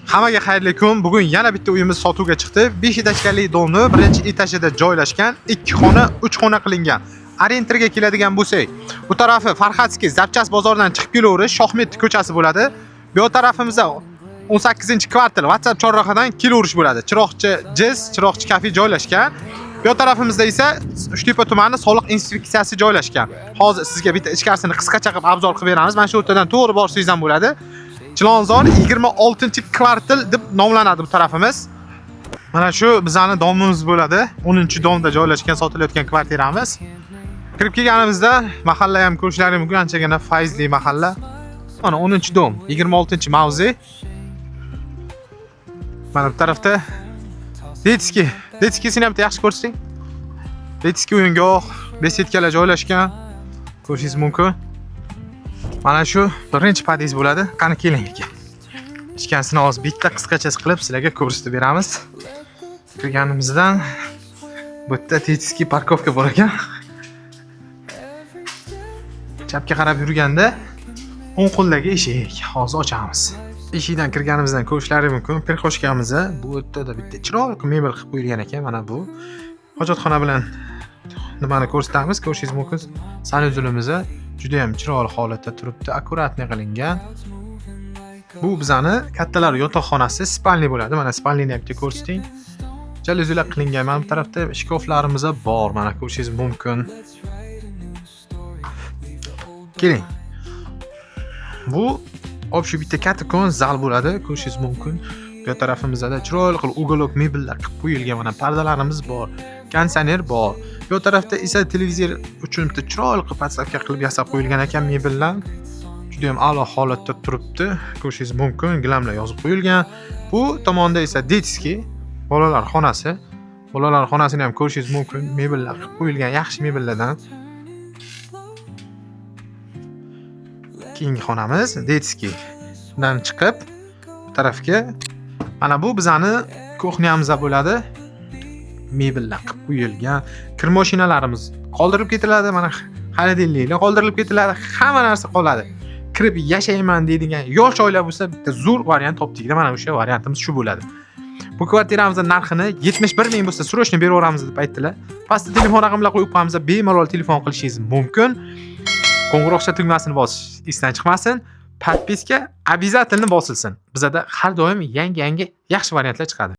Hammaga xayrli kun. Bugun yana bitta uyimiz sotuvga chiqdi. 5 etажli domni birinchi etajida joylashgan, 2 xona, 3 xona qilingan. Arentirga keladigan bo'lsak, bu tarafi Farxatskiy Zapchast bozoridan chiqib kelaverish, Shohmet ko'chasi bo'ladi. Bu tarafimizda 18-kvartal WhatsApp chorrahadan kelaverish bo'ladi. Chiroqchi Jez, Chiroqchi kafe joylashgan. Bu tarafimizda esa Uchtepa tumani soliq inspeksiyasi joylashgan. Hozir sizga bitta ichkarisini qisqacha qilib obzor qilib beramiz. Mana shu o'rtadan to'g'ri borsangiz ham bo'ladi. Chilonzor 26-kvartal deb nomlanadi bu tarafimiz. Mana shu bizning domimiz bo'ladi. 10-domda joylashgan sotilayotgan kvartiramiz. Kirib kelganimizda mahalla ham ko'rishlari mumkin, anchagina fayzli mahalla. Mana 10-dom, 26-mavze. Mana bu tarafda Detskiysini ham yaxshi ko'rsating. Detskiy o'yingoh, besetkalar joylashgan. Ko'rishingiz mumkin. Mana shu birinchi pod'ezd bo'ladi. Qani keling aka. Ichkarisini hozir bitta qisqachasi qilib sizlarga ko'rsatib beramiz. Kirganimizdan bu yerda Detskiy parkovka bor ekan. Chapga qarab yurganda o'ng qo'ldagi eshik. Hozir ochamiz. Eshikdan kirganimizdan ko'rishlari mumkin. Perxoshkamiz bu yerda bitta chiroyli mebel qilib qo'yilgan ekan. Mana bu hojatxona bilan nimani ko'rsatamiz. Ko'rishingiz mumkin. Sanuzulimiz juda ham chiroyli holatda turibdi, akkuratni qilingan. Bu bizani kattalar yotoqxonasi, spalni bo'ladi. Mana spalnini ham ko'rsating. Jaluzilar qilingan. Mana bu tarafda shkoflarimiz bor. Mana ko'rishingiz mumkin. Keling. Bu obshu bitta kattakon zal bo'ladi, ko'rishingiz mumkin. Bu tarafimizda chiroyli qilib ugolok mebellar qilib qo'yilgan. Mana pardalarimiz bor, konditsioner bor. Bu tarafda esa televizor uchun bitta chiroyli qilib podstavka qilib yasab qo'yilgan ekan mebellar. Juda ham a'lo holatda turibdi. Ko'rishingiz mumkin, glamlar yozib qo'yilgan. Bu tomonda esa Detskiy bolalar xonasi. Bolalar xonasini ham ko'rishingiz mumkin. Mebellar qilib qo'yilgan, yaxshi mebellardan. Keyingi xonamiz Detskiydan chiqib bu tarafga mana bu bizani kuxnyamiz bo'ladi. Mebellar qilib qo'yilgan, kir mashinalarimiz qoldirib ketiladi, mana xolodilniklar qoldirilib ketiladi, hamma narsa qoladi. Kirib yashayman deydigan yosh oila bo'lsa, bitta zo'r variant topdik. Mana o'sha variantimiz shu bo'ladi. Bu kvartiramizning narxini 71 ming bo'lsa, srochni berib yuboramiz deb aytdilar. Pastda telefon raqamlarini qo'yib qo'yamiz, bemalol telefon qilishingiz mumkin. Qo'ng'iroqcha tugmasini bosish esdan chiqmasin. Podpiska обязательно bosilsin. Bizda har doim yangi yaxshi variantlar chiqadi.